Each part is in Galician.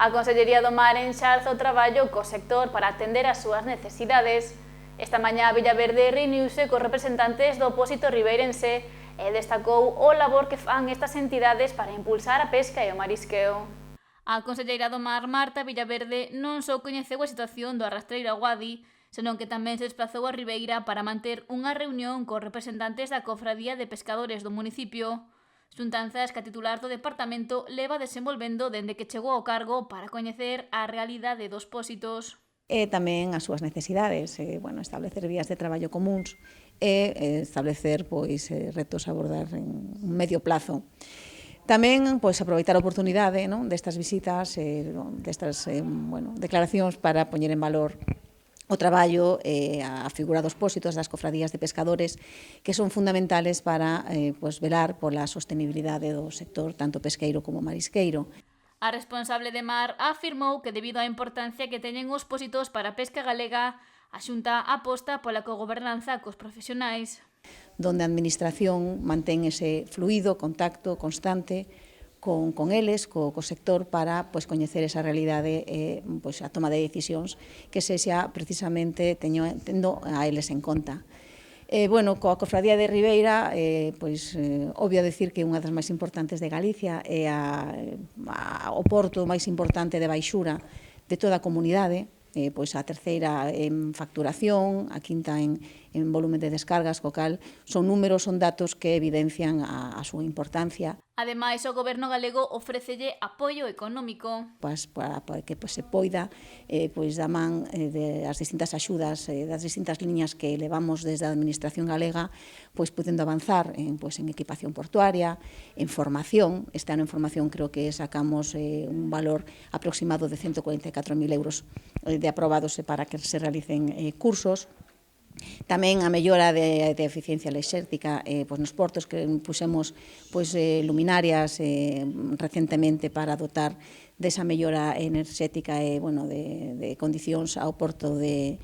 A Consellería do Mar enxalza o traballo co sector para atender as súas necesidades. Esta mañá a Villaverde reuniuse cos representantes do opósito ribeirense e destacou o labor que fan estas entidades para impulsar a pesca e o marisqueo. A Conselleira do Mar, Marta Villaverde, non só coñeceu a situación do arrastreiro Aguadi, senón que tamén se desplazou a Ribeira para manter unha reunión cos representantes da Cofradía de Pescadores do municipio. Xuntanzas que a titular do departamento leva desenvolvendo dende que chegou ao cargo para coñecer a realidade dos pósitos. E tamén as súas necesidades, establecer vías de traballo comuns e establecer retos a abordar en un medio plazo. Tamén aproveitar a oportunidade destas visitas, destas declaracións para poñer en valor o traballo e a figura dos pósitos das cofradías de pescadores que son fundamentales para velar pola sostenibilidade do sector tanto pesqueiro como marisqueiro. A responsable de Mar afirmou que debido á importancia que teñen os pósitos para a pesca galega, a Xunta aposta pola cogobernanza cos profesionais. Donde a Administración mantén ese fluido, contacto constante con eles, co sector, para coñecer esa realidade e a toma de decisións que sexa precisamente tendo a eles en conta. Coa Cofradía de Ribeira, obvio decir que é unha das máis importantes de Galicia, é o porto máis importante de baixura de toda a comunidade, a terceira en facturación, a quinta en volumen de descargas, co cal son números, son datos que evidencian a súa importancia. Ademais, o Goberno galego ofrécelle apoio económico. Para que se poida, da man das distintas axudas, das distintas liñas que levamos desde a Administración galega, podendo avanzar en equipación portuaria, en formación. Este ano en formación creo que sacamos un valor aproximado de 144.000 euros de aprobados para que se realicen cursos. Tamén a mellora de eficiencia enerxética nos portos, que puxemos luminarias recentemente para dotar desa mellora enerxética e de condicións ao porto de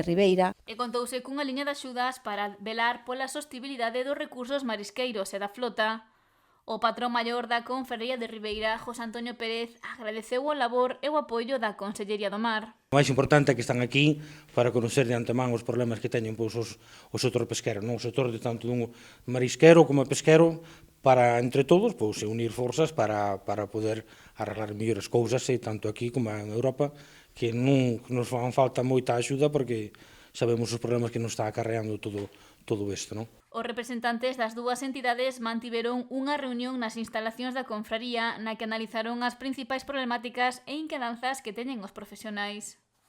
Ribeira. E contouse cunha liña de axudas para velar pola sostibilidade dos recursos marisqueiros e da flota. O patrón maior da Confraría de Ribeira, José Antonio Pérez, agradeceu o labor e o apoio da Consellería do Mar. O máis importante é que están aquí para conocer de antemán os problemas que teñen o sector pesquero, o sector de tanto dun marisquero como pesquero, para, entre todos, unir forzas para poder arreglar mellores cousas, tanto aquí como en Europa, que non nos fan falta moita axuda porque sabemos os problemas que nos está acarreando todo isto, non? Os representantes das dúas entidades mantiveron unha reunión nas instalacións da Confraría na que analizaron as principais problemáticas e inquedanzas que teñen os profesionais.